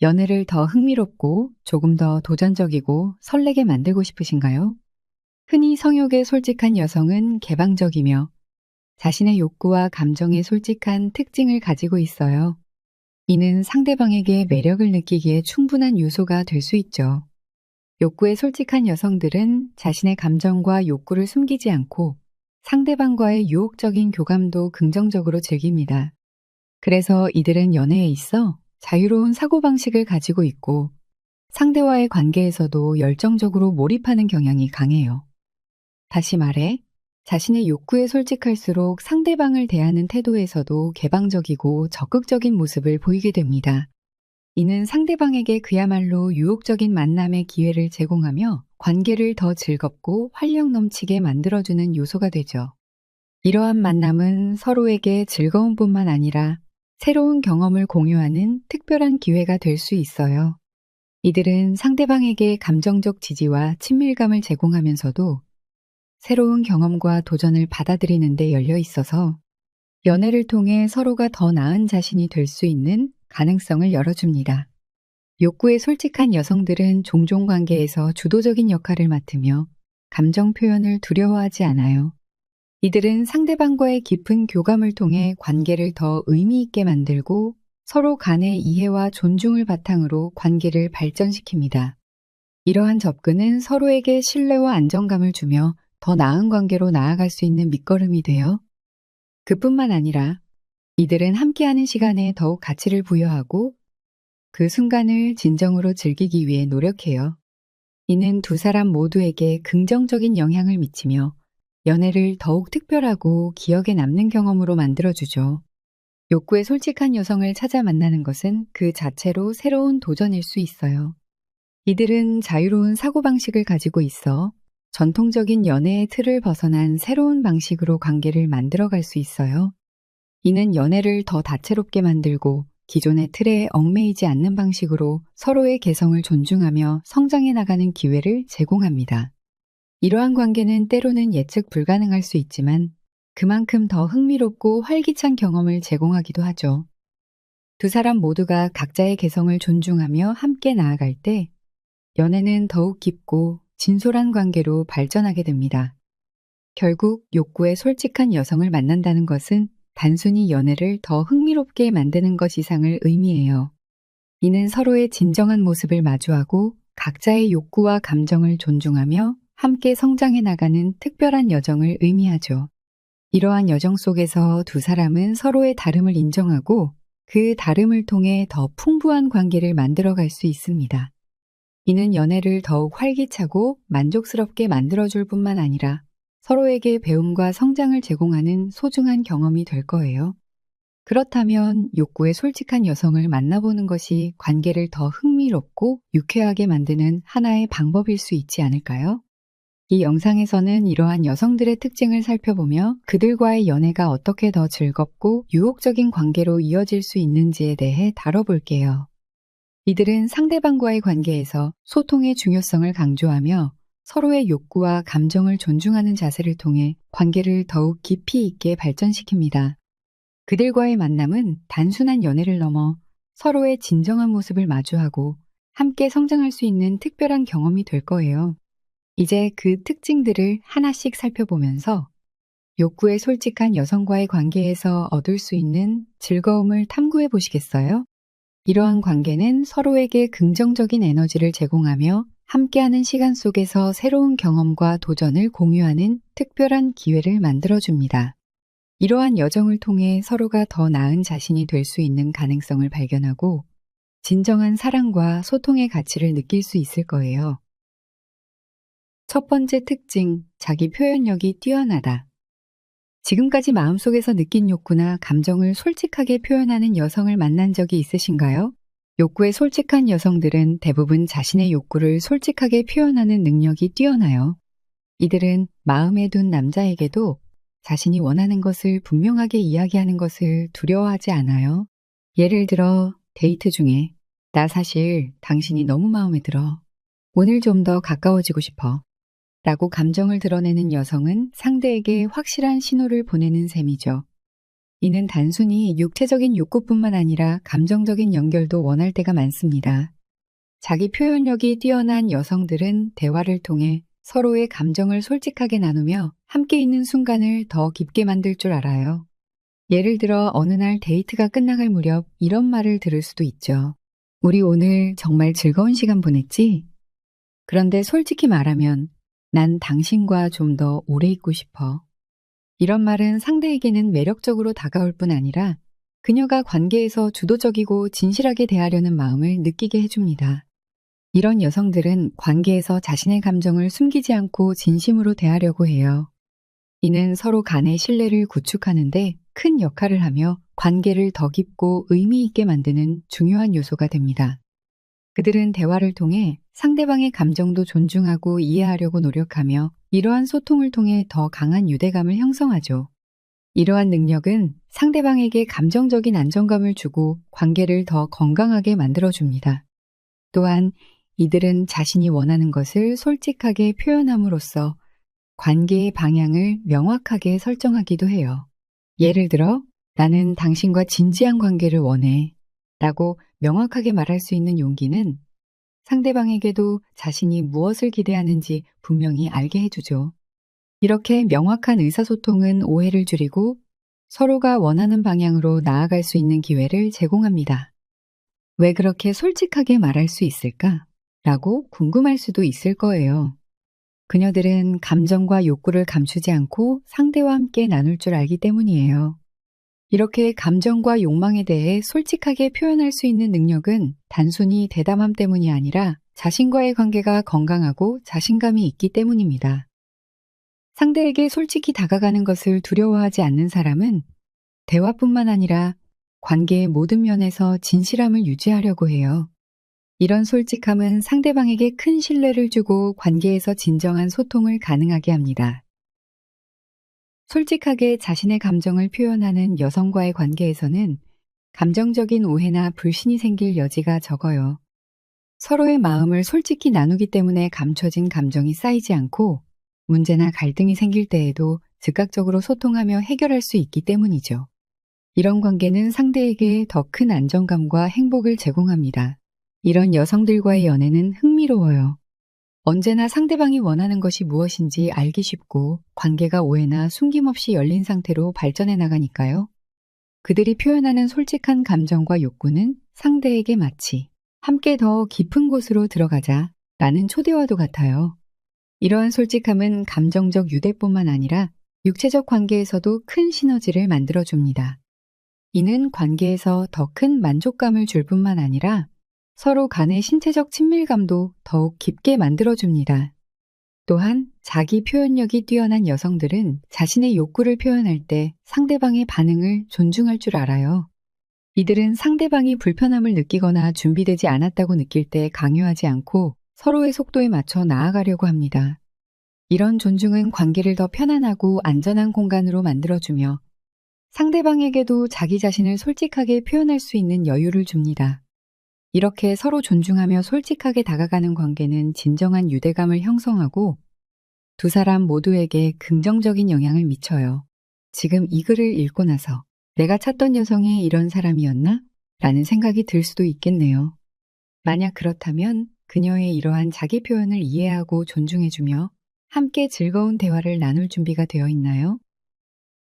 연애를 더 흥미롭고 조금 더 도전적이고 설레게 만들고 싶으신가요? 흔히 성욕에 솔직한 여성은 개방적이며 자신의 욕구와 감정에 솔직한 특징을 가지고 있어요. 이는 상대방에게 매력을 느끼기에 충분한 요소가 될 수 있죠. 욕구에 솔직한 여성들은 자신의 감정과 욕구를 숨기지 않고 상대방과의 유혹적인 교감도 긍정적으로 즐깁니다. 그래서 이들은 연애에 있어 자유로운 사고방식을 가지고 있고 상대와의 관계에서도 열정적으로 몰입하는 경향이 강해요. 다시 말해, 자신의 욕구에 솔직할수록 상대방을 대하는 태도에서도 개방적이고 적극적인 모습을 보이게 됩니다. 이는 상대방에게 그야말로 유혹적인 만남의 기회를 제공하며 관계를 더 즐겁고 활력 넘치게 만들어주는 요소가 되죠. 이러한 만남은 서로에게 즐거움뿐만 아니라 새로운 경험을 공유하는 특별한 기회가 될 수 있어요. 이들은 상대방에게 감정적 지지와 친밀감을 제공하면서도 새로운 경험과 도전을 받아들이는 데 열려 있어서 연애를 통해 서로가 더 나은 자신이 될 수 있는 가능성을 열어줍니다. 욕구에 솔직한 여성들은 종종 관계에서 주도적인 역할을 맡으며 감정 표현을 두려워하지 않아요. 이들은 상대방과의 깊은 교감을 통해 관계를 더 의미 있게 만들고 서로 간의 이해와 존중을 바탕으로 관계를 발전시킵니다. 이러한 접근은 서로에게 신뢰와 안정감을 주며 더 나은 관계로 나아갈 수 있는 밑거름이 되어 그뿐만 아니라 이들은 함께하는 시간에 더욱 가치를 부여하고 그 순간을 진정으로 즐기기 위해 노력해요. 이는 두 사람 모두에게 긍정적인 영향을 미치며 연애를 더욱 특별하고 기억에 남는 경험으로 만들어주죠. 욕구에 솔직한 여성을 찾아 만나는 것은 그 자체로 새로운 도전일 수 있어요. 이들은 자유로운 사고방식을 가지고 있어 전통적인 연애의 틀을 벗어난 새로운 방식으로 관계를 만들어갈 수 있어요. 이는 연애를 더 다채롭게 만들고 기존의 틀에 얽매이지 않는 방식으로 서로의 개성을 존중하며 성장해 나가는 기회를 제공합니다. 이러한 관계는 때로는 예측 불가능할 수 있지만 그만큼 더 흥미롭고 활기찬 경험을 제공하기도 하죠. 두 사람 모두가 각자의 개성을 존중하며 함께 나아갈 때 연애는 더욱 깊고 진솔한 관계로 발전하게 됩니다. 결국 욕구에 솔직한 여성을 만난다는 것은 단순히 연애를 더 흥미롭게 만드는 것 이상을 의미해요. 이는 서로의 진정한 모습을 마주하고 각자의 욕구와 감정을 존중하며 함께 성장해 나가는 특별한 여정을 의미하죠. 이러한 여정 속에서 두 사람은 서로의 다름을 인정하고 그 다름을 통해 더 풍부한 관계를 만들어갈 수 있습니다. 이는 연애를 더욱 활기차고 만족스럽게 만들어줄 뿐만 아니라 서로에게 배움과 성장을 제공하는 소중한 경험이 될 거예요. 그렇다면 욕구에 솔직한 여성을 만나보는 것이 관계를 더 흥미롭고 유쾌하게 만드는 하나의 방법일 수 있지 않을까요? 이 영상에서는 이러한 여성들의 특징을 살펴보며 그들과의 연애가 어떻게 더 즐겁고 유혹적인 관계로 이어질 수 있는지에 대해 다뤄볼게요. 이들은 상대방과의 관계에서 소통의 중요성을 강조하며 서로의 욕구와 감정을 존중하는 자세를 통해 관계를 더욱 깊이 있게 발전시킵니다. 그들과의 만남은 단순한 연애를 넘어 서로의 진정한 모습을 마주하고 함께 성장할 수 있는 특별한 경험이 될 거예요. 이제 그 특징들을 하나씩 살펴보면서 욕구에 솔직한 여성과의 관계에서 얻을 수 있는 즐거움을 탐구해 보시겠어요? 이러한 관계는 서로에게 긍정적인 에너지를 제공하며 함께하는 시간 속에서 새로운 경험과 도전을 공유하는 특별한 기회를 만들어줍니다. 이러한 여정을 통해 서로가 더 나은 자신이 될 수 있는 가능성을 발견하고 진정한 사랑과 소통의 가치를 느낄 수 있을 거예요. 첫 번째 특징, 자기 표현력이 뛰어나다. 지금까지 마음속에서 느낀 욕구나 감정을 솔직하게 표현하는 여성을 만난 적이 있으신가요? 욕구에 솔직한 여성들은 대부분 자신의 욕구를 솔직하게 표현하는 능력이 뛰어나요. 이들은 마음에 둔 남자에게도 자신이 원하는 것을 분명하게 이야기하는 것을 두려워하지 않아요. 예를 들어 데이트 중에 나 사실 당신이 너무 마음에 들어. 오늘 좀 더 가까워지고 싶어. 라고 감정을 드러내는 여성은 상대에게 확실한 신호를 보내는 셈이죠. 이는 단순히 육체적인 욕구뿐만 아니라 감정적인 연결도 원할 때가 많습니다. 자기 표현력이 뛰어난 여성들은 대화를 통해 서로의 감정을 솔직하게 나누며 함께 있는 순간을 더 깊게 만들 줄 알아요. 예를 들어 어느 날 데이트가 끝나갈 무렵 이런 말을 들을 수도 있죠. 우리 오늘 정말 즐거운 시간 보냈지? 그런데 솔직히 말하면 난 당신과 좀 더 오래 있고 싶어. 이런 말은 상대에게는 매력적으로 다가올 뿐 아니라 그녀가 관계에서 주도적이고 진실하게 대하려는 마음을 느끼게 해줍니다. 이런 여성들은 관계에서 자신의 감정을 숨기지 않고 진심으로 대하려고 해요. 이는 서로 간의 신뢰를 구축하는데 큰 역할을 하며 관계를 더 깊고 의미 있게 만드는 중요한 요소가 됩니다. 그들은 대화를 통해 상대방의 감정도 존중하고 이해하려고 노력하며 이러한 소통을 통해 더 강한 유대감을 형성하죠. 이러한 능력은 상대방에게 감정적인 안정감을 주고 관계를 더 건강하게 만들어줍니다. 또한 이들은 자신이 원하는 것을 솔직하게 표현함으로써 관계의 방향을 명확하게 설정하기도 해요. 예를 들어, 나는 당신과 진지한 관계를 원해 라고 명확하게 말할 수 있는 용기는 상대방에게도 자신이 무엇을 기대하는지 분명히 알게 해주죠. 이렇게 명확한 의사소통은 오해를 줄이고 서로가 원하는 방향으로 나아갈 수 있는 기회를 제공합니다. 왜 그렇게 솔직하게 말할 수 있을까? 라고 궁금할 수도 있을 거예요. 그녀들은 감정과 욕구를 감추지 않고 상대와 함께 나눌 줄 알기 때문이에요. 이렇게 감정과 욕망에 대해 솔직하게 표현할 수 있는 능력은 단순히 대담함 때문이 아니라 자신과의 관계가 건강하고 자신감이 있기 때문입니다. 상대에게 솔직히 다가가는 것을 두려워하지 않는 사람은 대화뿐만 아니라 관계의 모든 면에서 진실함을 유지하려고 해요. 이런 솔직함은 상대방에게 큰 신뢰를 주고 관계에서 진정한 소통을 가능하게 합니다. 솔직하게 자신의 감정을 표현하는 여성과의 관계에서는 감정적인 오해나 불신이 생길 여지가 적어요. 서로의 마음을 솔직히 나누기 때문에 감춰진 감정이 쌓이지 않고 문제나 갈등이 생길 때에도 즉각적으로 소통하며 해결할 수 있기 때문이죠. 이런 관계는 상대에게 더 큰 안정감과 행복을 제공합니다. 이런 여성들과의 연애는 흥미로워요. 언제나 상대방이 원하는 것이 무엇인지 알기 쉽고 관계가 오해나 숨김없이 열린 상태로 발전해 나가니까요. 그들이 표현하는 솔직한 감정과 욕구는 상대에게 마치 함께 더 깊은 곳으로 들어가자 라는 초대와도 같아요. 이러한 솔직함은 감정적 유대뿐만 아니라 육체적 관계에서도 큰 시너지를 만들어줍니다. 이는 관계에서 더 큰 만족감을 줄 뿐만 아니라 서로 간의 신체적 친밀감도 더욱 깊게 만들어줍니다. 또한 자기 표현력이 뛰어난 여성들은 자신의 욕구를 표현할 때 상대방의 반응을 존중할 줄 알아요. 이들은 상대방이 불편함을 느끼거나 준비되지 않았다고 느낄 때 강요하지 않고 서로의 속도에 맞춰 나아가려고 합니다. 이런 존중은 관계를 더 편안하고 안전한 공간으로 만들어주며 상대방에게도 자기 자신을 솔직하게 표현할 수 있는 여유를 줍니다. 이렇게 서로 존중하며 솔직하게 다가가는 관계는 진정한 유대감을 형성하고 두 사람 모두에게 긍정적인 영향을 미쳐요. 지금 이 글을 읽고 나서 내가 찾던 여성이 이런 사람이었나? 라는 생각이 들 수도 있겠네요. 만약 그렇다면 그녀의 이러한 자기 표현을 이해하고 존중해주며 함께 즐거운 대화를 나눌 준비가 되어 있나요?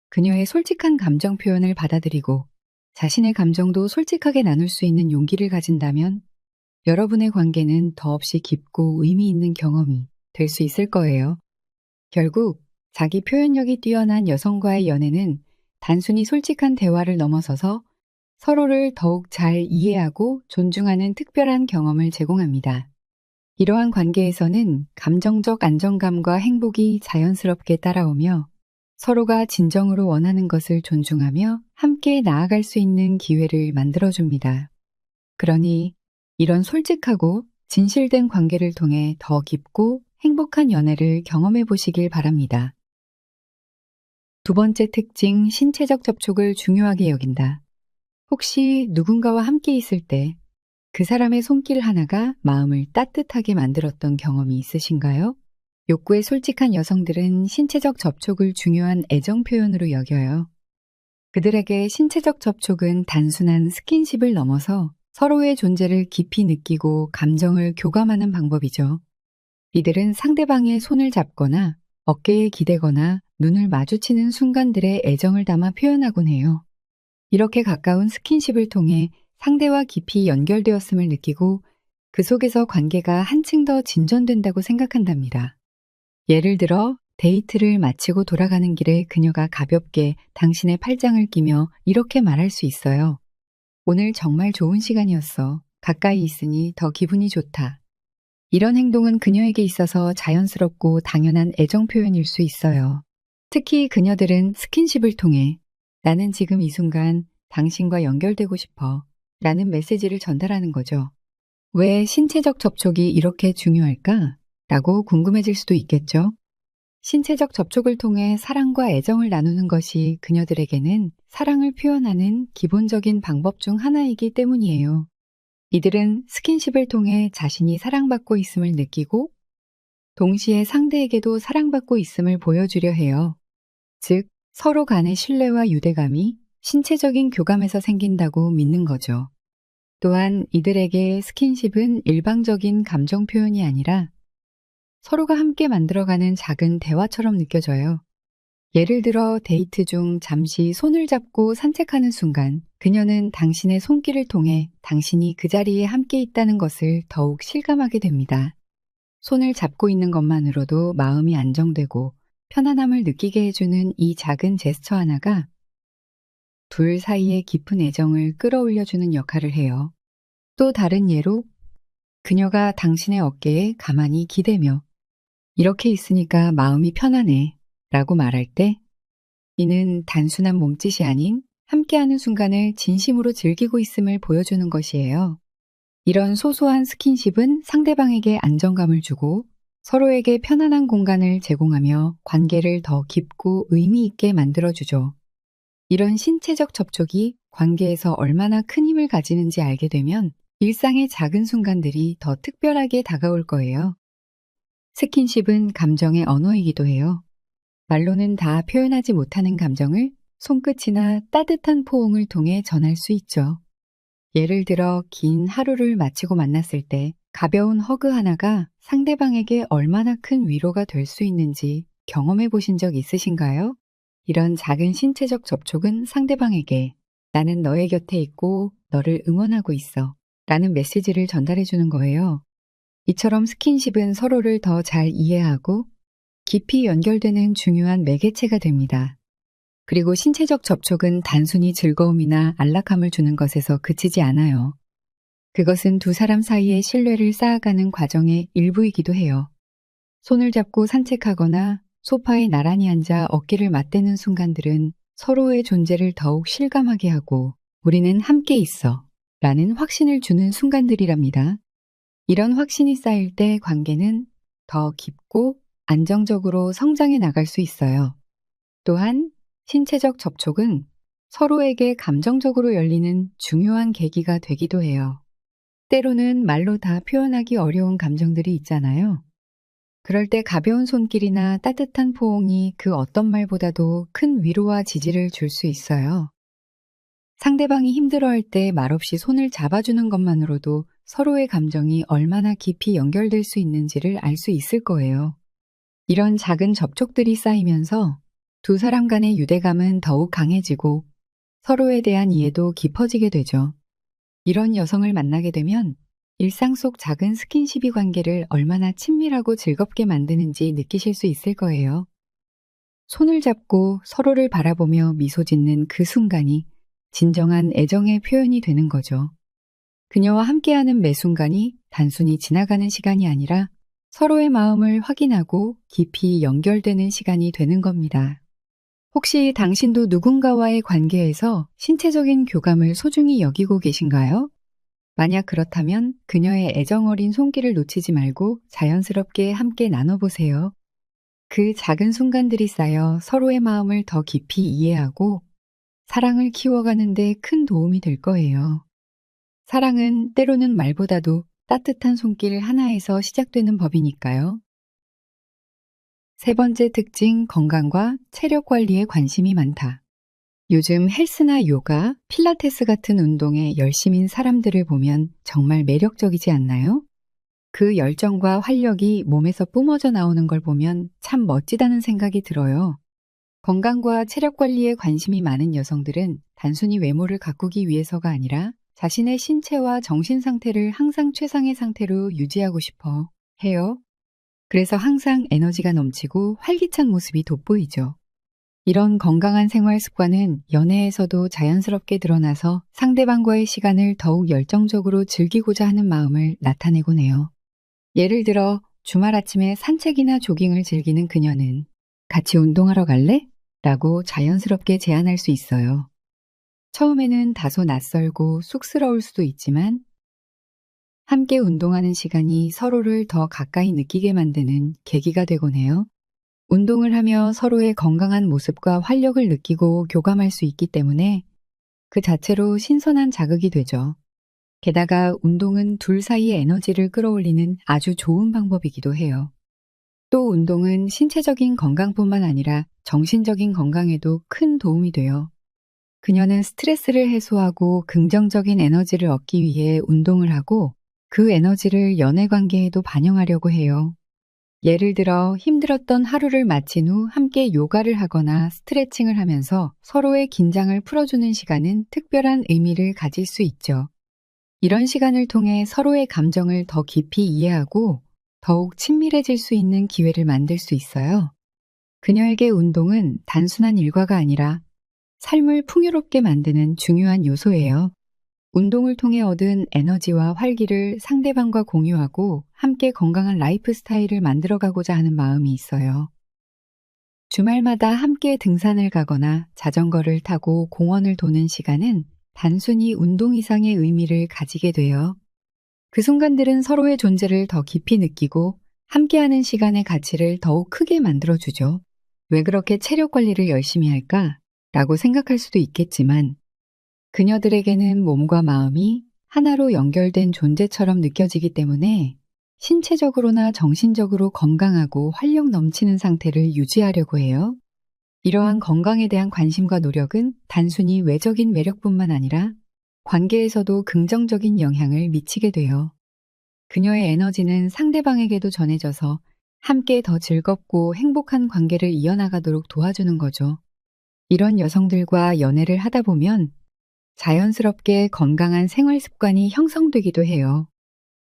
그녀의 솔직한 감정 표현을 받아들이고 자신의 감정도 솔직하게 나눌 수 있는 용기를 가진다면 여러분의 관계는 더없이 깊고 의미 있는 경험이 될 수 있을 거예요. 결국 자기 표현력이 뛰어난 여성과의 연애는 단순히 솔직한 대화를 넘어서서 서로를 더욱 잘 이해하고 존중하는 특별한 경험을 제공합니다. 이러한 관계에서는 감정적 안정감과 행복이 자연스럽게 따라오며 서로가 진정으로 원하는 것을 존중하며 함께 나아갈 수 있는 기회를 만들어줍니다. 그러니 이런 솔직하고 진실된 관계를 통해 더 깊고 행복한 연애를 경험해 보시길 바랍니다. 두 번째 특징, 신체적 접촉을 중요하게 여긴다. 혹시 누군가와 함께 있을 때 그 사람의 손길 하나가 마음을 따뜻하게 만들었던 경험이 있으신가요? 욕구에 솔직한 여성들은 신체적 접촉을 중요한 애정 표현으로 여겨요. 그들에게 신체적 접촉은 단순한 스킨십을 넘어서 서로의 존재를 깊이 느끼고 감정을 교감하는 방법이죠. 이들은 상대방의 손을 잡거나 어깨에 기대거나 눈을 마주치는 순간들의 애정을 담아 표현하곤 해요. 이렇게 가까운 스킨십을 통해 상대와 깊이 연결되었음을 느끼고 그 속에서 관계가 한층 더 진전된다고 생각한답니다. 예를 들어 데이트를 마치고 돌아가는 길에 그녀가 가볍게 당신의 팔짱을 끼며 이렇게 말할 수 있어요. 오늘 정말 좋은 시간이었어. 가까이 있으니 더 기분이 좋다. 이런 행동은 그녀에게 있어서 자연스럽고 당연한 애정 표현일 수 있어요. 특히 그녀들은 스킨십을 통해 나는 지금 이 순간 당신과 연결되고 싶어 라는 메시지를 전달하는 거죠. 왜 신체적 접촉이 이렇게 중요할까? 라고 궁금해질 수도 있겠죠. 신체적 접촉을 통해 사랑과 애정을 나누는 것이 그녀들에게는 사랑을 표현하는 기본적인 방법 중 하나이기 때문이에요. 이들은 스킨십을 통해 자신이 사랑받고 있음을 느끼고 동시에 상대에게도 사랑받고 있음을 보여주려 해요. 즉, 서로 간의 신뢰와 유대감이 신체적인 교감에서 생긴다고 믿는 거죠. 또한 이들에게 스킨십은 일방적인 감정 표현이 아니라 서로가 함께 만들어가는 작은 대화처럼 느껴져요. 예를 들어 데이트 중 잠시 손을 잡고 산책하는 순간 그녀는 당신의 손길을 통해 당신이 그 자리에 함께 있다는 것을 더욱 실감하게 됩니다. 손을 잡고 있는 것만으로도 마음이 안정되고 편안함을 느끼게 해주는 이 작은 제스처 하나가 둘 사이의 깊은 애정을 끌어올려주는 역할을 해요. 또 다른 예로 그녀가 당신의 어깨에 가만히 기대며 이렇게 있으니까 마음이 편안해 라고 말할 때 이는 단순한 몸짓이 아닌 함께하는 순간을 진심으로 즐기고 있음을 보여주는 것이에요. 이런 소소한 스킨십은 상대방에게 안정감을 주고 서로에게 편안한 공간을 제공하며 관계를 더 깊고 의미 있게 만들어주죠. 이런 신체적 접촉이 관계에서 얼마나 큰 힘을 가지는지 알게 되면 일상의 작은 순간들이 더 특별하게 다가올 거예요. 스킨십은 감정의 언어이기도 해요. 말로는 다 표현하지 못하는 감정을 손끝이나 따뜻한 포옹을 통해 전할 수 있죠. 예를 들어 긴 하루를 마치고 만났을 때 가벼운 허그 하나가 상대방에게 얼마나 큰 위로가 될 수 있는지 경험해 보신 적 있으신가요? 이런 작은 신체적 접촉은 상대방에게 나는 너의 곁에 있고 너를 응원하고 있어 라는 메시지를 전달해 주는 거예요. 이처럼 스킨십은 서로를 더 잘 이해하고 깊이 연결되는 중요한 매개체가 됩니다. 그리고 신체적 접촉은 단순히 즐거움이나 안락함을 주는 것에서 그치지 않아요. 그것은 두 사람 사이의 신뢰를 쌓아가는 과정의 일부이기도 해요. 손을 잡고 산책하거나 소파에 나란히 앉아 어깨를 맞대는 순간들은 서로의 존재를 더욱 실감하게 하고 우리는 함께 있어 라는 확신을 주는 순간들이랍니다. 이런 확신이 쌓일 때 관계는 더 깊고 안정적으로 성장해 나갈 수 있어요. 또한 신체적 접촉은 서로에게 감정적으로 열리는 중요한 계기가 되기도 해요. 때로는 말로 다 표현하기 어려운 감정들이 있잖아요. 그럴 때 가벼운 손길이나 따뜻한 포옹이 그 어떤 말보다도 큰 위로와 지지를 줄 수 있어요. 상대방이 힘들어할 때 말없이 손을 잡아주는 것만으로도 서로의 감정이 얼마나 깊이 연결될 수 있는지를 알 수 있을 거예요. 이런 작은 접촉들이 쌓이면서 두 사람 간의 유대감은 더욱 강해지고 서로에 대한 이해도 깊어지게 되죠. 이런 여성을 만나게 되면 일상 속 작은 스킨십이 관계를 얼마나 친밀하고 즐겁게 만드는지 느끼실 수 있을 거예요. 손을 잡고 서로를 바라보며 미소 짓는 그 순간이 진정한 애정의 표현이 되는 거죠. 그녀와 함께하는 매 순간이 단순히 지나가는 시간이 아니라 서로의 마음을 확인하고 깊이 연결되는 시간이 되는 겁니다. 혹시 당신도 누군가와의 관계에서 신체적인 교감을 소중히 여기고 계신가요? 만약 그렇다면 그녀의 애정 어린 손길을 놓치지 말고 자연스럽게 함께 나눠보세요. 그 작은 순간들이 쌓여 서로의 마음을 더 깊이 이해하고 사랑을 키워가는 데 큰 도움이 될 거예요. 사랑은 때로는 말보다도 따뜻한 손길 하나에서 시작되는 법이니까요. 세 번째 특징, 건강과 체력 관리에 관심이 많다. 요즘 헬스나 요가, 필라테스 같은 운동에 열심인 사람들을 보면 정말 매력적이지 않나요? 그 열정과 활력이 몸에서 뿜어져 나오는 걸 보면 참 멋지다는 생각이 들어요. 건강과 체력 관리에 관심이 많은 여성들은 단순히 외모를 가꾸기 위해서가 아니라 자신의 신체와 정신 상태를 항상 최상의 상태로 유지하고 싶어 해요. 그래서 항상 에너지가 넘치고 활기찬 모습이 돋보이죠. 이런 건강한 생활 습관은 연애에서도 자연스럽게 드러나서 상대방과의 시간을 더욱 열정적으로 즐기고자 하는 마음을 나타내곤 해요. 예를 들어 주말 아침에 산책이나 조깅을 즐기는 그녀는 같이 운동하러 갈래? 라고 자연스럽게 제안할 수 있어요. 처음에는 다소 낯설고 쑥스러울 수도 있지만 함께 운동하는 시간이 서로를 더 가까이 느끼게 만드는 계기가 되곤 해요. 운동을 하며 서로의 건강한 모습과 활력을 느끼고 교감할 수 있기 때문에 그 자체로 신선한 자극이 되죠. 게다가 운동은 둘 사이의 에너지를 끌어올리는 아주 좋은 방법이기도 해요. 또 운동은 신체적인 건강뿐만 아니라 정신적인 건강에도 큰 도움이 돼요. 그녀는 스트레스를 해소하고 긍정적인 에너지를 얻기 위해 운동을 하고 그 에너지를 연애 관계에도 반영하려고 해요. 예를 들어 힘들었던 하루를 마친 후 함께 요가를 하거나 스트레칭을 하면서 서로의 긴장을 풀어주는 시간은 특별한 의미를 가질 수 있죠. 이런 시간을 통해 서로의 감정을 더 깊이 이해하고 더욱 친밀해질 수 있는 기회를 만들 수 있어요. 그녀에게 운동은 단순한 일과가 아니라 삶을 풍요롭게 만드는 중요한 요소예요. 운동을 통해 얻은 에너지와 활기를 상대방과 공유하고 함께 건강한 라이프 스타일을 만들어가고자 하는 마음이 있어요. 주말마다 함께 등산을 가거나 자전거를 타고 공원을 도는 시간은 단순히 운동 이상의 의미를 가지게 돼요. 그 순간들은 서로의 존재를 더 깊이 느끼고 함께하는 시간의 가치를 더욱 크게 만들어주죠. 왜 그렇게 체력 관리를 열심히 할까? 라고 생각할 수도 있겠지만 그녀들에게는 몸과 마음이 하나로 연결된 존재처럼 느껴지기 때문에 신체적으로나 정신적으로 건강하고 활력 넘치는 상태를 유지하려고 해요. 이러한 건강에 대한 관심과 노력은 단순히 외적인 매력뿐만 아니라 관계에서도 긍정적인 영향을 미치게 돼요. 그녀의 에너지는 상대방에게도 전해져서 함께 더 즐겁고 행복한 관계를 이어나가도록 도와주는 거죠. 이런 여성들과 연애를 하다 보면 자연스럽게 건강한 생활 습관이 형성되기도 해요.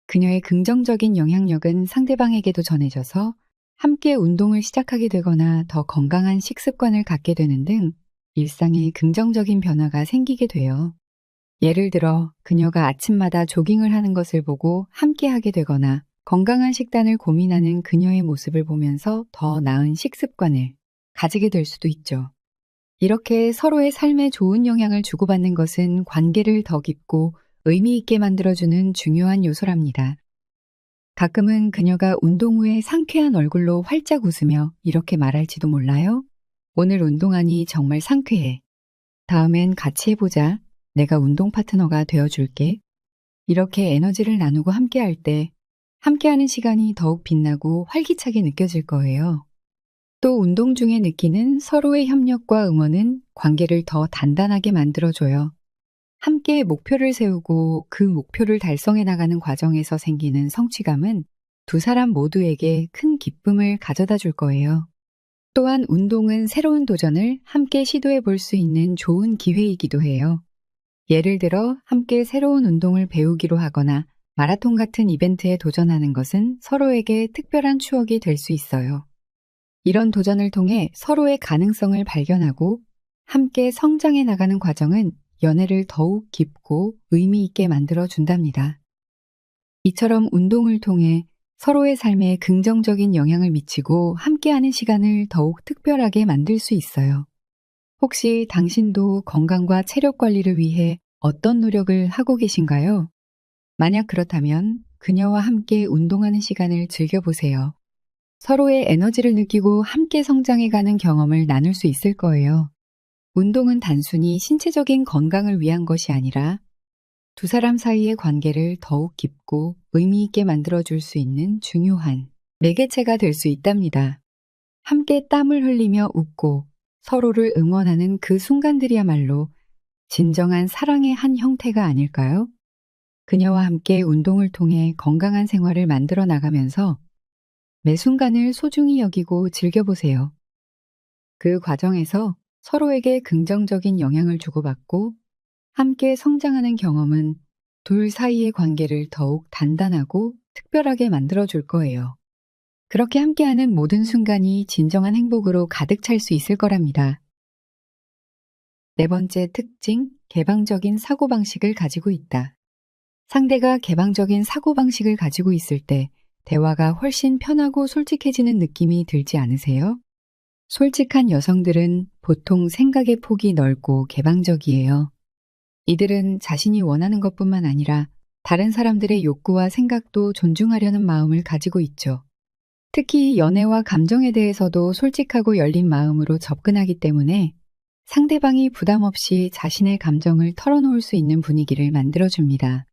그녀의 긍정적인 영향력은 상대방에게도 전해져서 함께 운동을 시작하게 되거나 더 건강한 식습관을 갖게 되는 등 일상에 긍정적인 변화가 생기게 돼요. 예를 들어 그녀가 아침마다 조깅을 하는 것을 보고 함께 하게 되거나 건강한 식단을 고민하는 그녀의 모습을 보면서 더 나은 식습관을 가지게 될 수도 있죠. 이렇게 서로의 삶에 좋은 영향을 주고받는 것은 관계를 더 깊고 의미 있게 만들어주는 중요한 요소랍니다. 가끔은 그녀가 운동 후에 상쾌한 얼굴로 활짝 웃으며 이렇게 말할지도 몰라요. 오늘 운동하니 정말 상쾌해. 다음엔 같이 해보자. 내가 운동 파트너가 되어줄게. 이렇게 에너지를 나누고 함께할 때 함께하는 시간이 더욱 빛나고 활기차게 느껴질 거예요. 또 운동 중에 느끼는 서로의 협력과 응원은 관계를 더 단단하게 만들어줘요. 함께 목표를 세우고 그 목표를 달성해 나가는 과정에서 생기는 성취감은 두 사람 모두에게 큰 기쁨을 가져다 줄 거예요. 또한 운동은 새로운 도전을 함께 시도해 볼 수 있는 좋은 기회이기도 해요. 예를 들어 함께 새로운 운동을 배우기로 하거나 마라톤 같은 이벤트에 도전하는 것은 서로에게 특별한 추억이 될 수 있어요. 이런 도전을 통해 서로의 가능성을 발견하고 함께 성장해 나가는 과정은 연애를 더욱 깊고 의미 있게 만들어 준답니다. 이처럼 운동을 통해 서로의 삶에 긍정적인 영향을 미치고 함께하는 시간을 더욱 특별하게 만들 수 있어요. 혹시 당신도 건강과 체력 관리를 위해 어떤 노력을 하고 계신가요? 만약 그렇다면 그녀와 함께 운동하는 시간을 즐겨보세요. 서로의 에너지를 느끼고 함께 성장해가는 경험을 나눌 수 있을 거예요. 운동은 단순히 신체적인 건강을 위한 것이 아니라 두 사람 사이의 관계를 더욱 깊고 의미 있게 만들어줄 수 있는 중요한 매개체가 될 수 있답니다. 함께 땀을 흘리며 웃고 서로를 응원하는 그 순간들이야말로 진정한 사랑의 한 형태가 아닐까요? 그녀와 함께 운동을 통해 건강한 생활을 만들어 나가면서 매 순간을 소중히 여기고 즐겨보세요. 그 과정에서 서로에게 긍정적인 영향을 주고받고 함께 성장하는 경험은 둘 사이의 관계를 더욱 단단하고 특별하게 만들어줄 거예요. 그렇게 함께하는 모든 순간이 진정한 행복으로 가득 찰 수 있을 거랍니다. 네 번째 특징, 개방적인 사고방식을 가지고 있다. 상대가 개방적인 사고방식을 가지고 있을 때 대화가 훨씬 편하고 솔직해지는 느낌이 들지 않으세요? 솔직한 여성들은 보통 생각의 폭이 넓고 개방적이에요. 이들은 자신이 원하는 것뿐만 아니라 다른 사람들의 욕구와 생각도 존중하려는 마음을 가지고 있죠. 특히 연애와 감정에 대해서도 솔직하고 열린 마음으로 접근하기 때문에 상대방이 부담 없이 자신의 감정을 털어놓을 수 있는 분위기를 만들어줍니다.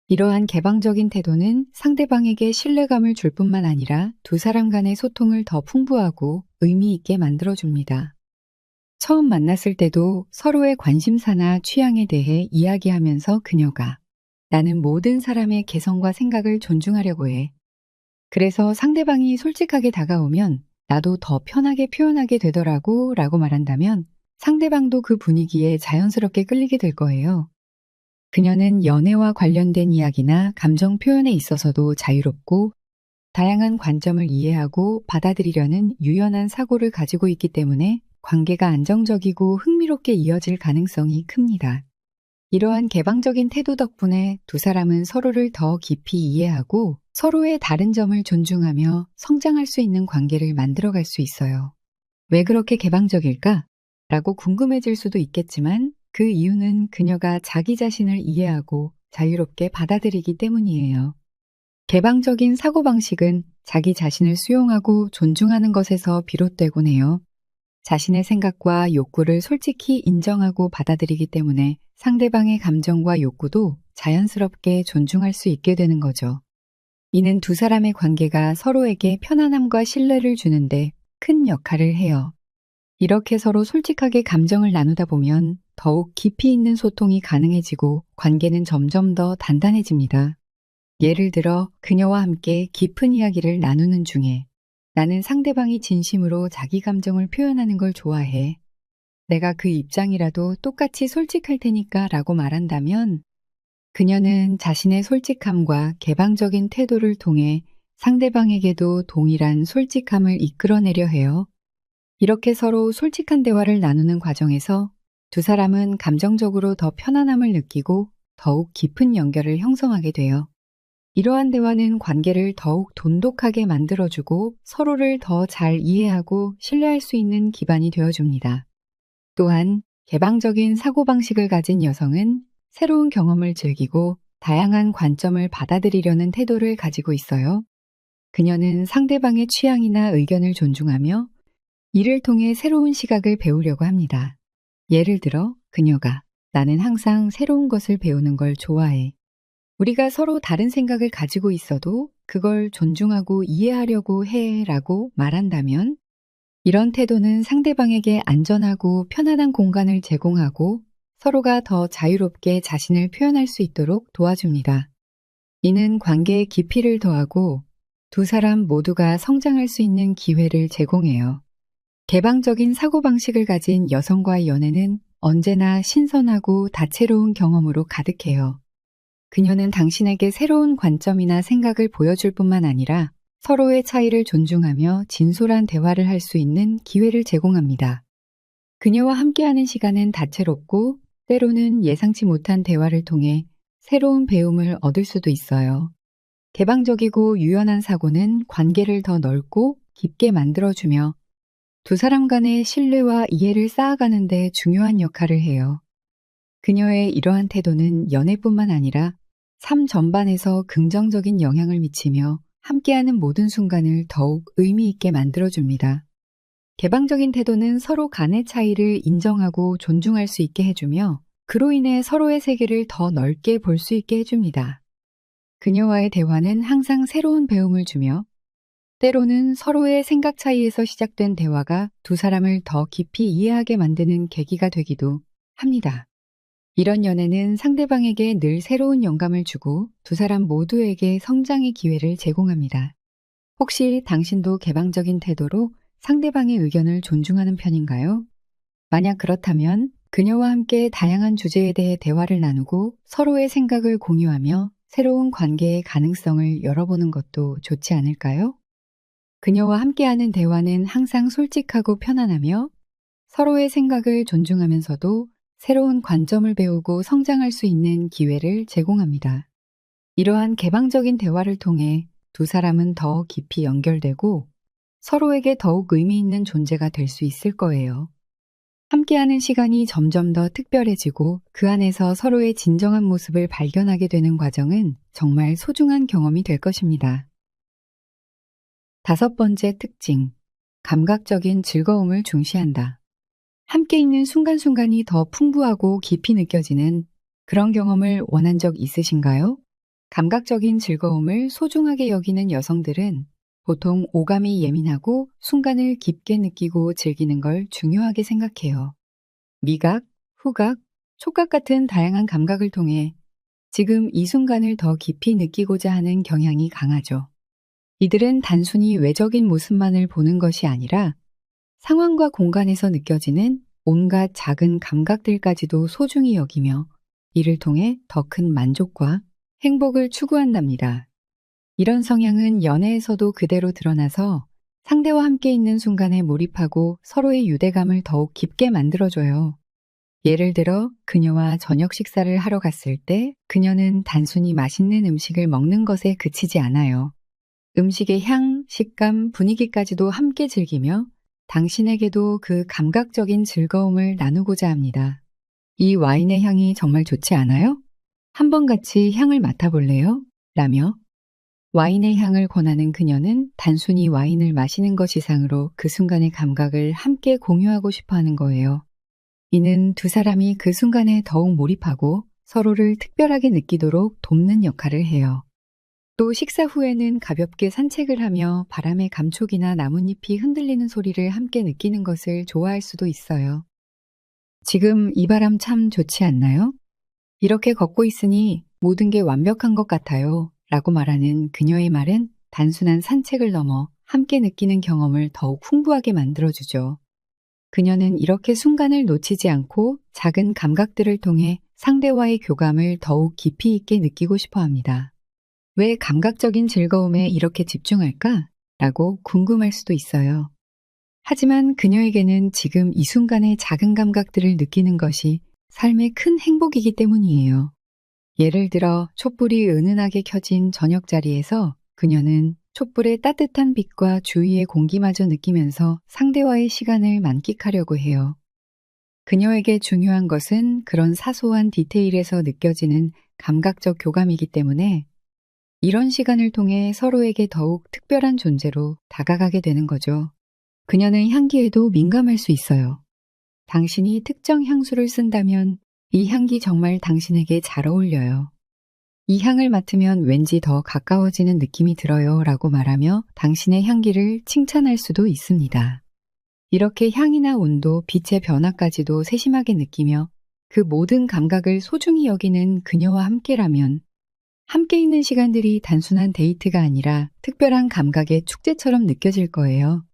이러한 개방적인 태도는 상대방에게 신뢰감을 줄 뿐만 아니라 두 사람 간의 소통을 더 풍부하고 의미 있게 만들어줍니다. 처음 만났을 때도 서로의 관심사나 취향에 대해 이야기하면서 그녀가 나는 모든 사람의 개성과 생각을 존중하려고 해. 그래서 상대방이 솔직하게 다가오면 나도 더 편하게 표현하게 되더라고 라고 말한다면 상대방도 그 분위기에 자연스럽게 끌리게 될 거예요. 그녀는 연애와 관련된 이야기나 감정 표현에 있어서도 자유롭고 다양한 관점을 이해하고 받아들이려는 유연한 사고를 가지고 있기 때문에 관계가 안정적이고 흥미롭게 이어질 가능성이 큽니다. 이러한 개방적인 태도 덕분에 두 사람은 서로를 더 깊이 이해하고 서로의 다른 점을 존중하며 성장할 수 있는 관계를 만들어갈 수 있어요. 왜 그렇게 개방적일까? 라고 궁금해질 수도 있겠지만 그 이유는 그녀가 자기 자신을 이해하고 자유롭게 받아들이기 때문이에요. 개방적인 사고방식은 자기 자신을 수용하고 존중하는 것에서 비롯되곤 해요. 자신의 생각과 욕구를 솔직히 인정하고 받아들이기 때문에 상대방의 감정과 욕구도 자연스럽게 존중할 수 있게 되는 거죠. 이는 두 사람의 관계가 서로에게 편안함과 신뢰를 주는데 큰 역할을 해요. 이렇게 서로 솔직하게 감정을 나누다 보면 더욱 깊이 있는 소통이 가능해지고 관계는 점점 더 단단해집니다. 예를 들어 그녀와 함께 깊은 이야기를 나누는 중에 나는 상대방이 진심으로 자기 감정을 표현하는 걸 좋아해. 내가 그 입장이라도 똑같이 솔직할 테니까 라고 말한다면 그녀는 자신의 솔직함과 개방적인 태도를 통해 상대방에게도 동일한 솔직함을 이끌어내려 해요. 이렇게 서로 솔직한 대화를 나누는 과정에서 두 사람은 감정적으로 더 편안함을 느끼고 더욱 깊은 연결을 형성하게 돼요. 이러한 대화는 관계를 더욱 돈독하게 만들어주고 서로를 더 잘 이해하고 신뢰할 수 있는 기반이 되어줍니다. 또한 개방적인 사고방식을 가진 여성은 새로운 경험을 즐기고 다양한 관점을 받아들이려는 태도를 가지고 있어요. 그녀는 상대방의 취향이나 의견을 존중하며 이를 통해 새로운 시각을 배우려고 합니다. 예를 들어 그녀가 나는 항상 새로운 것을 배우는 걸 좋아해. 우리가 서로 다른 생각을 가지고 있어도 그걸 존중하고 이해하려고 해 라고 말한다면 이런 태도는 상대방에게 안전하고 편안한 공간을 제공하고 서로가 더 자유롭게 자신을 표현할 수 있도록 도와줍니다. 이는 관계의 깊이를 더하고 두 사람 모두가 성장할 수 있는 기회를 제공해요. 개방적인 사고방식을 가진 여성과의 연애는 언제나 신선하고 다채로운 경험으로 가득해요. 그녀는 당신에게 새로운 관점이나 생각을 보여줄 뿐만 아니라 서로의 차이를 존중하며 진솔한 대화를 할 수 있는 기회를 제공합니다. 그녀와 함께하는 시간은 다채롭고 때로는 예상치 못한 대화를 통해 새로운 배움을 얻을 수도 있어요. 개방적이고 유연한 사고는 관계를 더 넓고 깊게 만들어주며 두 사람 간의 신뢰와 이해를 쌓아가는 데 중요한 역할을 해요. 그녀의 이러한 태도는 연애뿐만 아니라 삶 전반에서 긍정적인 영향을 미치며 함께하는 모든 순간을 더욱 의미 있게 만들어줍니다. 개방적인 태도는 서로 간의 차이를 인정하고 존중할 수 있게 해주며 그로 인해 서로의 세계를 더 넓게 볼 수 있게 해줍니다. 그녀와의 대화는 항상 새로운 배움을 주며 때로는 서로의 생각 차이에서 시작된 대화가 두 사람을 더 깊이 이해하게 만드는 계기가 되기도 합니다. 이런 연애는 상대방에게 늘 새로운 영감을 주고 두 사람 모두에게 성장의 기회를 제공합니다. 혹시 당신도 개방적인 태도로 상대방의 의견을 존중하는 편인가요? 만약 그렇다면 그녀와 함께 다양한 주제에 대해 대화를 나누고 서로의 생각을 공유하며 새로운 관계의 가능성을 열어보는 것도 좋지 않을까요? 그녀와 함께하는 대화는 항상 솔직하고 편안하며 서로의 생각을 존중하면서도 새로운 관점을 배우고 성장할 수 있는 기회를 제공합니다. 이러한 개방적인 대화를 통해 두 사람은 더 깊이 연결되고 서로에게 더욱 의미 있는 존재가 될 수 있을 거예요. 함께하는 시간이 점점 더 특별해지고 그 안에서 서로의 진정한 모습을 발견하게 되는 과정은 정말 소중한 경험이 될 것입니다. 5번째 특징, 감각적인 즐거움을 중시한다. 함께 있는 순간순간이 더 풍부하고 깊이 느껴지는 그런 경험을 원한 적 있으신가요? 감각적인 즐거움을 소중하게 여기는 여성들은 보통 오감이 예민하고 순간을 깊게 느끼고 즐기는 걸 중요하게 생각해요. 미각, 후각, 촉각 같은 다양한 감각을 통해 지금 이 순간을 더 깊이 느끼고자 하는 경향이 강하죠. 이들은 단순히 외적인 모습만을 보는 것이 아니라 상황과 공간에서 느껴지는 온갖 작은 감각들까지도 소중히 여기며 이를 통해 더 큰 만족과 행복을 추구한답니다. 이런 성향은 연애에서도 그대로 드러나서 상대와 함께 있는 순간에 몰입하고 서로의 유대감을 더욱 깊게 만들어줘요. 예를 들어 그녀와 저녁 식사를 하러 갔을 때 그녀는 단순히 맛있는 음식을 먹는 것에 그치지 않아요. 음식의 향, 식감, 분위기까지도 함께 즐기며 당신에게도 그 감각적인 즐거움을 나누고자 합니다. 이 와인의 향이 정말 좋지 않아요? 한번 같이 향을 맡아볼래요? 라며 와인의 향을 권하는 그녀는 단순히 와인을 마시는 것 이상으로 그 순간의 감각을 함께 공유하고 싶어 하는 거예요. 이는 두 사람이 그 순간에 더욱 몰입하고 서로를 특별하게 느끼도록 돕는 역할을 해요. 또 식사 후에는 가볍게 산책을 하며 바람의 감촉이나 나뭇잎이 흔들리는 소리를 함께 느끼는 것을 좋아할 수도 있어요. 지금 이 바람 참 좋지 않나요? 이렇게 걷고 있으니 모든 게 완벽한 것 같아요. 라고 말하는 그녀의 말은 단순한 산책을 넘어 함께 느끼는 경험을 더욱 풍부하게 만들어주죠. 그녀는 이렇게 순간을 놓치지 않고 작은 감각들을 통해 상대와의 교감을 더욱 깊이 있게 느끼고 싶어 합니다. 왜 감각적인 즐거움에 이렇게 집중할까? 라고 궁금할 수도 있어요. 하지만 그녀에게는 지금 이 순간의 작은 감각들을 느끼는 것이 삶의 큰 행복이기 때문이에요. 예를 들어 촛불이 은은하게 켜진 저녁 자리에서 그녀는 촛불의 따뜻한 빛과 주위의 공기마저 느끼면서 상대와의 시간을 만끽하려고 해요. 그녀에게 중요한 것은 그런 사소한 디테일에서 느껴지는 감각적 교감이기 때문에 이런 시간을 통해 서로에게 더욱 특별한 존재로 다가가게 되는 거죠. 그녀는 향기에도 민감할 수 있어요. 당신이 특정 향수를 쓴다면 이 향기 정말 당신에게 잘 어울려요. 이 향을 맡으면 왠지 더 가까워지는 느낌이 들어요 라고 말하며 당신의 향기를 칭찬할 수도 있습니다. 이렇게 향이나 온도, 빛의 변화까지도 세심하게 느끼며 그 모든 감각을 소중히 여기는 그녀와 함께라면 함께 있는 시간들이 단순한 데이트가 아니라 특별한 감각의 축제처럼 느껴질 거예요.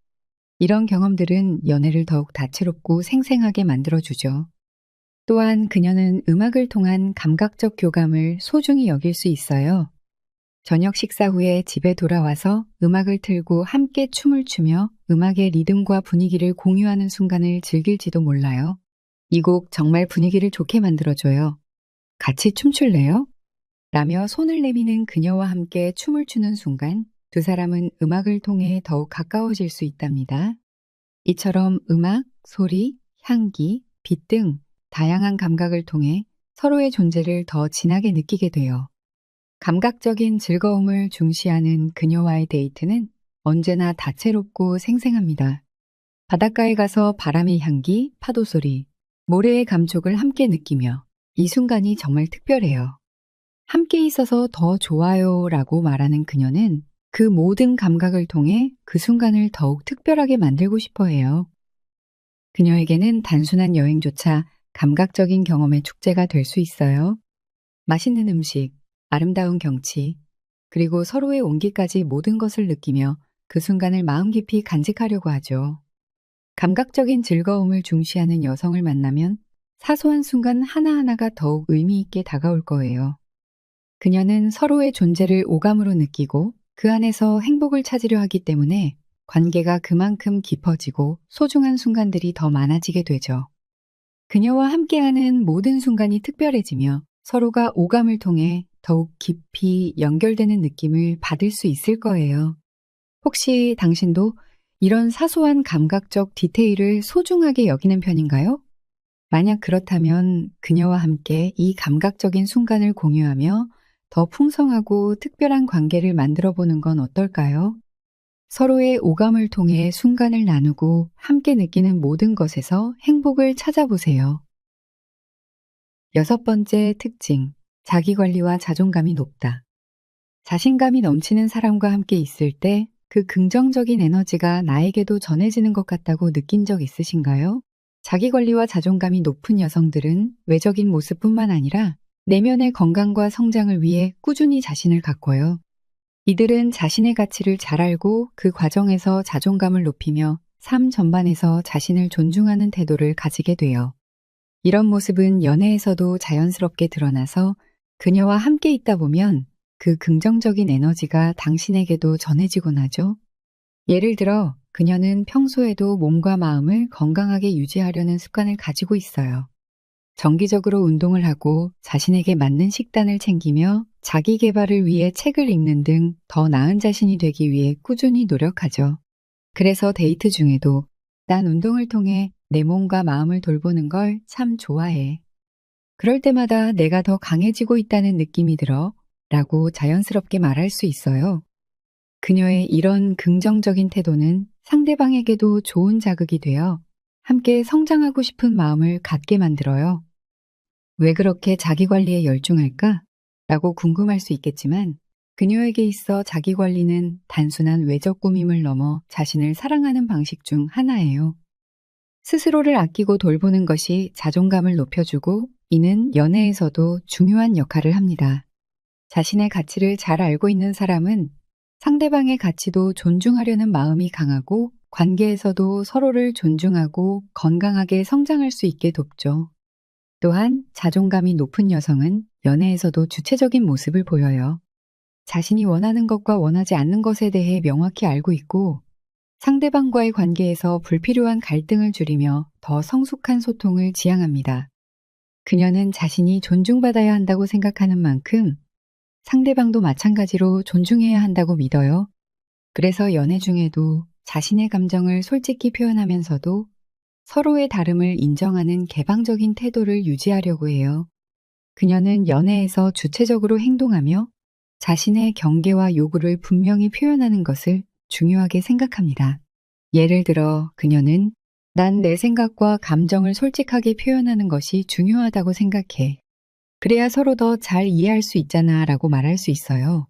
이런 경험들은 연애를 더욱 다채롭고 생생하게 만들어주죠. 또한 그녀는 음악을 통한 감각적 교감을 소중히 여길 수 있어요. 저녁 식사 후에 집에 돌아와서 음악을 틀고 함께 춤을 추며 음악의 리듬과 분위기를 공유하는 순간을 즐길지도 몰라요. 이 곡 정말 분위기를 좋게 만들어줘요. 같이 춤출래요? 라며 손을 내미는 그녀와 함께 춤을 추는 순간 두 사람은 음악을 통해 더욱 가까워질 수 있답니다. 이처럼 음악, 소리, 향기, 빛 등 다양한 감각을 통해 서로의 존재를 더 진하게 느끼게 돼요. 감각적인 즐거움을 중시하는 그녀와의 데이트는 언제나 다채롭고 생생합니다. 바닷가에 가서 바람의 향기, 파도 소리, 모래의 감촉을 함께 느끼며 이 순간이 정말 특별해요. 함께 있어서 더 좋아요 라고 말하는 그녀는 그 모든 감각을 통해 그 순간을 더욱 특별하게 만들고 싶어 해요. 그녀에게는 단순한 여행조차 감각적인 경험의 축제가 될 수 있어요. 맛있는 음식, 아름다운 경치, 그리고 서로의 온기까지 모든 것을 느끼며 그 순간을 마음 깊이 간직하려고 하죠. 감각적인 즐거움을 중시하는 여성을 만나면 사소한 순간 하나하나가 더욱 의미 있게 다가올 거예요. 그녀는 서로의 존재를 오감으로 느끼고 그 안에서 행복을 찾으려 하기 때문에 관계가 그만큼 깊어지고 소중한 순간들이 더 많아지게 되죠. 그녀와 함께하는 모든 순간이 특별해지며 서로가 오감을 통해 더욱 깊이 연결되는 느낌을 받을 수 있을 거예요. 혹시 당신도 이런 사소한 감각적 디테일을 소중하게 여기는 편인가요? 만약 그렇다면 그녀와 함께 이 감각적인 순간을 공유하며 더 풍성하고 특별한 관계를 만들어 보는 건 어떨까요? 서로의 오감을 통해 순간을 나누고 함께 느끼는 모든 것에서 행복을 찾아보세요. 6번째 특징, 자기관리와 자존감이 높다. 자신감이 넘치는 사람과 함께 있을 때 그 긍정적인 에너지가 나에게도 전해지는 것 같다고 느낀 적 있으신가요? 자기관리와 자존감이 높은 여성들은 외적인 모습뿐만 아니라 내면의 건강과 성장을 위해 꾸준히 자신을 가꿔요. 이들은 자신의 가치를 잘 알고 그 과정에서 자존감을 높이며 삶 전반에서 자신을 존중하는 태도를 가지게 돼요. 이런 모습은 연애에서도 자연스럽게 드러나서 그녀와 함께 있다 보면 그 긍정적인 에너지가 당신에게도 전해지곤 하죠. 예를 들어 그녀는 평소에도 몸과 마음을 건강하게 유지하려는 습관을 가지고 있어요. 정기적으로 운동을 하고 자신에게 맞는 식단을 챙기며 자기 개발을 위해 책을 읽는 등 더 나은 자신이 되기 위해 꾸준히 노력하죠. 그래서 데이트 중에도 난 운동을 통해 내 몸과 마음을 돌보는 걸 참 좋아해. 그럴 때마다 내가 더 강해지고 있다는 느낌이 들어 라고 자연스럽게 말할 수 있어요. 그녀의 이런 긍정적인 태도는 상대방에게도 좋은 자극이 되어 함께 성장하고 싶은 마음을 갖게 만들어요. 왜 그렇게 자기 관리에 열중할까? 라고 궁금할 수 있겠지만 그녀에게 있어 자기 관리는 단순한 외적 꾸밈을 넘어 자신을 사랑하는 방식 중 하나예요. 스스로를 아끼고 돌보는 것이 자존감을 높여주고 이는 연애에서도 중요한 역할을 합니다. 자신의 가치를 잘 알고 있는 사람은 상대방의 가치도 존중하려는 마음이 강하고 관계에서도 서로를 존중하고 건강하게 성장할 수 있게 돕죠. 또한 자존감이 높은 여성은 연애에서도 주체적인 모습을 보여요. 자신이 원하는 것과 원하지 않는 것에 대해 명확히 알고 있고 상대방과의 관계에서 불필요한 갈등을 줄이며 더 성숙한 소통을 지향합니다. 그녀는 자신이 존중받아야 한다고 생각하는 만큼 상대방도 마찬가지로 존중해야 한다고 믿어요. 그래서 연애 중에도 자신의 감정을 솔직히 표현하면서도 서로의 다름을 인정하는 개방적인 태도를 유지하려고 해요. 그녀는 연애에서 주체적으로 행동하며 자신의 경계와 요구를 분명히 표현하는 것을 중요하게 생각합니다. 예를 들어 그녀는 난 내 생각과 감정을 솔직하게 표현하는 것이 중요하다고 생각해. 그래야 서로 더 잘 이해할 수 있잖아 라고 말할 수 있어요.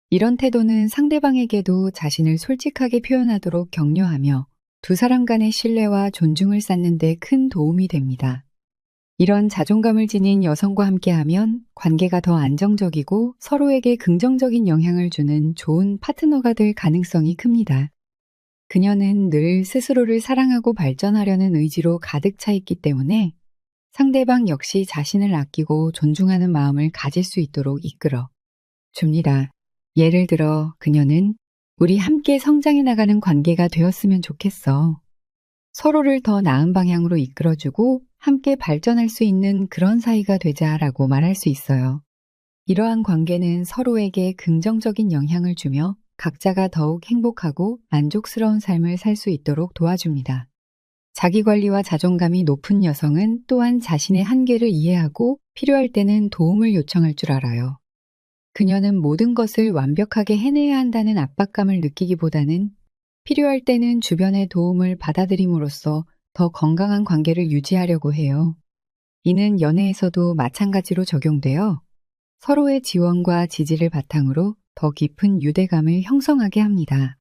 이런 태도는 상대방에게도 자신을 솔직하게 표현하도록 격려하며 두 사람 간의 신뢰와 존중을 쌓는 데 큰 도움이 됩니다. 이런 자존감을 지닌 여성과 함께하면 관계가 더 안정적이고 서로에게 긍정적인 영향을 주는 좋은 파트너가 될 가능성이 큽니다. 그녀는 늘 스스로를 사랑하고 발전하려는 의지로 가득 차 있기 때문에 상대방 역시 자신을 아끼고 존중하는 마음을 가질 수 있도록 이끌어 줍니다. 예를 들어 그녀는 우리 함께 성장해 나가는 관계가 되었으면 좋겠어. 서로를 더 나은 방향으로 이끌어주고 함께 발전할 수 있는 그런 사이가 되자라고 말할 수 있어요. 이러한 관계는 서로에게 긍정적인 영향을 주며 각자가 더욱 행복하고 만족스러운 삶을 살 수 있도록 도와줍니다. 자기관리와 자존감이 높은 여성은 또한 자신의 한계를 이해하고 필요할 때는 도움을 요청할 줄 알아요. 그녀는 모든 것을 완벽하게 해내야 한다는 압박감을 느끼기보다는 필요할 때는 주변의 도움을 받아들임으로써 더 건강한 관계를 유지하려고 해요. 이는 연애에서도 마찬가지로 적용되어 서로의 지원과 지지를 바탕으로 더 깊은 유대감을 형성하게 합니다.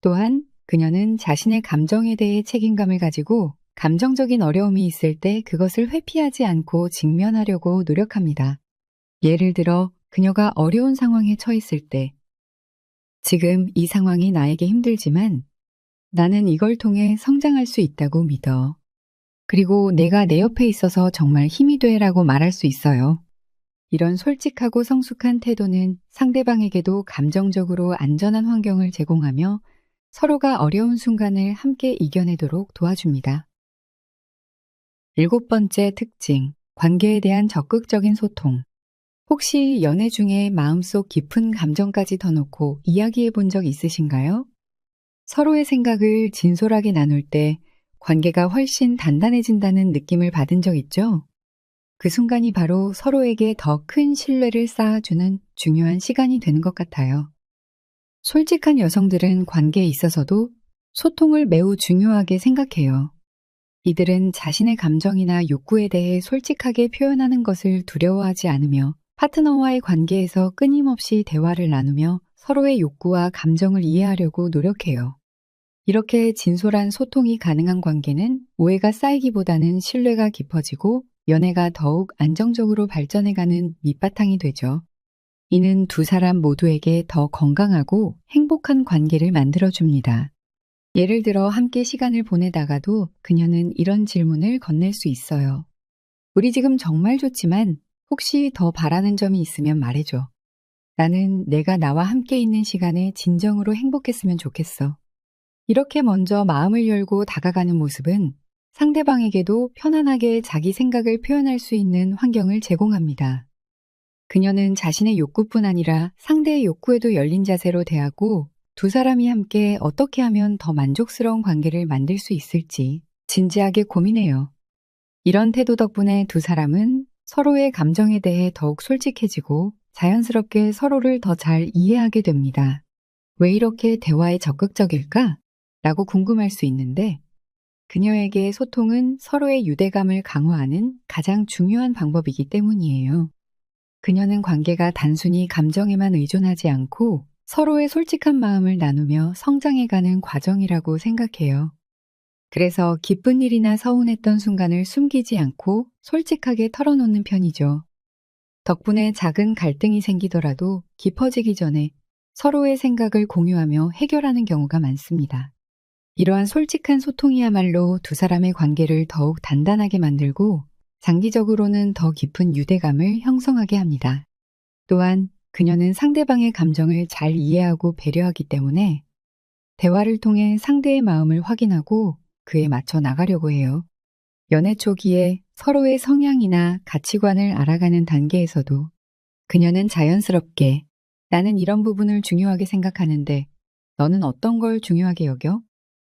또한 그녀는 자신의 감정에 대해 책임감을 가지고 감정적인 어려움이 있을 때 그것을 회피하지 않고 직면하려고 노력합니다. 예를 들어 그녀가 어려운 상황에 처했을 때, 지금 이 상황이 나에게 힘들지만 나는 이걸 통해 성장할 수 있다고 믿어. 그리고 내가 내 옆에 있어서 정말 힘이 돼라고 말할 수 있어요. 이런 솔직하고 성숙한 태도는 상대방에게도 감정적으로 안전한 환경을 제공하며 서로가 어려운 순간을 함께 이겨내도록 도와줍니다. 7번째 특징, 관계에 대한 적극적인 소통. 혹시 연애 중에 마음속 깊은 감정까지 터놓고 이야기해 본 적 있으신가요? 서로의 생각을 진솔하게 나눌 때 관계가 훨씬 단단해진다는 느낌을 받은 적 있죠? 그 순간이 바로 서로에게 더 큰 신뢰를 쌓아주는 중요한 시간이 되는 것 같아요. 솔직한 여성들은 관계에 있어서도 소통을 매우 중요하게 생각해요. 이들은 자신의 감정이나 욕구에 대해 솔직하게 표현하는 것을 두려워하지 않으며 파트너와의 관계에서 끊임없이 대화를 나누며 서로의 욕구와 감정을 이해하려고 노력해요. 이렇게 진솔한 소통이 가능한 관계는 오해가 쌓이기보다는 신뢰가 깊어지고 연애가 더욱 안정적으로 발전해가는 밑바탕이 되죠. 이는 두 사람 모두에게 더 건강하고 행복한 관계를 만들어줍니다. 예를 들어 함께 시간을 보내다가도 그녀는 이런 질문을 건넬 수 있어요. 우리 지금 정말 좋지만 혹시 더 바라는 점이 있으면 말해줘. 나는 내가 나와 함께 있는 시간에 진정으로 행복했으면 좋겠어. 이렇게 먼저 마음을 열고 다가가는 모습은 상대방에게도 편안하게 자기 생각을 표현할 수 있는 환경을 제공합니다. 그녀는 자신의 욕구뿐 아니라 상대의 욕구에도 열린 자세로 대하고 두 사람이 함께 어떻게 하면 더 만족스러운 관계를 만들 수 있을지 진지하게 고민해요. 이런 태도 덕분에 두 사람은 서로의 감정에 대해 더욱 솔직해지고 자연스럽게 서로를 더 잘 이해하게 됩니다. 왜 이렇게 대화에 적극적일까? 라고 궁금할 수 있는데 그녀에게 소통은 서로의 유대감을 강화하는 가장 중요한 방법이기 때문이에요. 그녀는 관계가 단순히 감정에만 의존하지 않고 서로의 솔직한 마음을 나누며 성장해가는 과정이라고 생각해요. 그래서 기쁜 일이나 서운했던 순간을 숨기지 않고 솔직하게 털어놓는 편이죠. 덕분에 작은 갈등이 생기더라도 깊어지기 전에 서로의 생각을 공유하며 해결하는 경우가 많습니다. 이러한 솔직한 소통이야말로 두 사람의 관계를 더욱 단단하게 만들고 장기적으로는 더 깊은 유대감을 형성하게 합니다. 또한 그녀는 상대방의 감정을 잘 이해하고 배려하기 때문에 대화를 통해 상대의 마음을 확인하고 그에 맞춰 나가려고 해요. 연애 초기에 서로의 성향이나 가치관을 알아가는 단계에서도 그녀는 자연스럽게 나는 이런 부분을 중요하게 생각하는데 너는 어떤 걸 중요하게 여겨?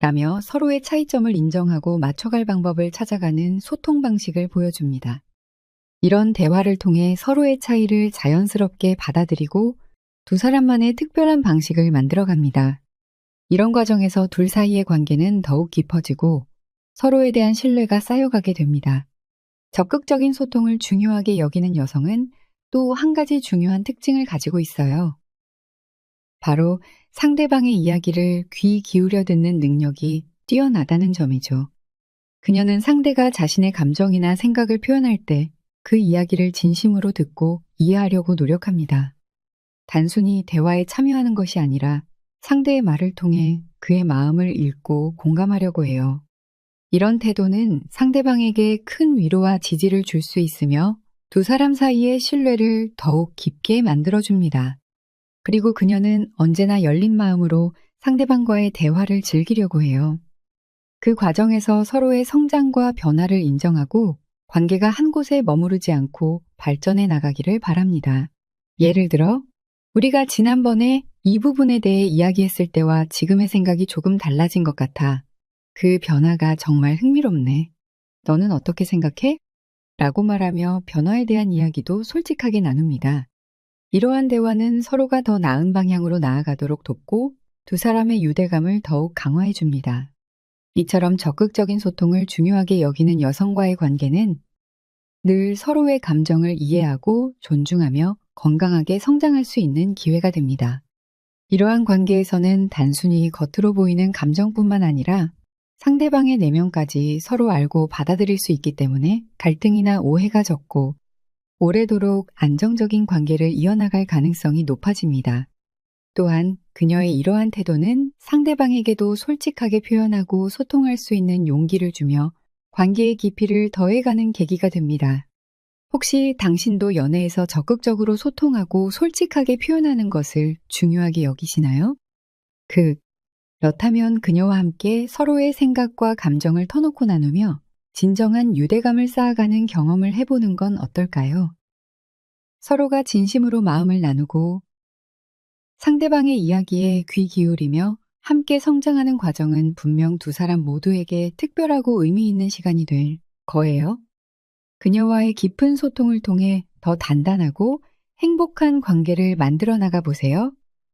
라며 서로의 차이점을 인정하고 맞춰갈 방법을 찾아가는 소통 방식을 보여줍니다. 이런 대화를 통해 서로의 차이를 자연스럽게 받아들이고 두 사람만의 특별한 방식을 만들어갑니다. 이런 과정에서 둘 사이의 관계는 더욱 깊어지고 서로에 대한 신뢰가 쌓여가게 됩니다. 적극적인 소통을 중요하게 여기는 여성은 또 한 가지 중요한 특징을 가지고 있어요. 바로 상대방의 이야기를 귀 기울여 듣는 능력이 뛰어나다는 점이죠. 그녀는 상대가 자신의 감정이나 생각을 표현할 때 그 이야기를 진심으로 듣고 이해하려고 노력합니다. 단순히 대화에 참여하는 것이 아니라 상대의 말을 통해 그의 마음을 읽고 공감하려고 해요. 이런 태도는 상대방에게 큰 위로와 지지를 줄 수 있으며 두 사람 사이의 신뢰를 더욱 깊게 만들어줍니다. 그리고 그녀는 언제나 열린 마음으로 상대방과의 대화를 즐기려고 해요. 그 과정에서 서로의 성장과 변화를 인정하고 관계가 한 곳에 머무르지 않고 발전해 나가기를 바랍니다. 예를 들어, 우리가 지난번에 이 부분에 대해 이야기했을 때와 지금의 생각이 조금 달라진 것 같아. 그 변화가 정말 흥미롭네. 너는 어떻게 생각해? 라고 말하며 변화에 대한 이야기도 솔직하게 나눕니다. 이러한 대화는 서로가 더 나은 방향으로 나아가도록 돕고 두 사람의 유대감을 더욱 강화해 줍니다. 이처럼 적극적인 소통을 중요하게 여기는 여성과의 관계는 늘 서로의 감정을 이해하고 존중하며 건강하게 성장할 수 있는 기회가 됩니다. 이러한 관계에서는 단순히 겉으로 보이는 감정뿐만 아니라 상대방의 내면까지 서로 알고 받아들일 수 있기 때문에 갈등이나 오해가 적고 오래도록 안정적인 관계를 이어나갈 가능성이 높아집니다. 또한 그녀의 이러한 태도는 상대방에게도 솔직하게 표현하고 소통할 수 있는 용기를 주며 관계의 깊이를 더해가는 계기가 됩니다. 혹시 당신도 연애에서 적극적으로 소통하고 솔직하게 표현하는 것을 중요하게 여기시나요? 그렇다면 그녀와 함께 서로의 생각과 감정을 터놓고 나누며 진정한 유대감을 쌓아가는 경험을 해보는 건 어떨까요? 서로가 진심으로 마음을 나누고 상대방의 이야기에 귀 기울이며 함께 성장하는 과정은 분명 두 사람 모두에게 특별하고 의미 있는 시간이 될 거예요. 그녀와의 깊은 소통을 통해 더 단단하고 행복한 관계를 만들어 나가 보세요.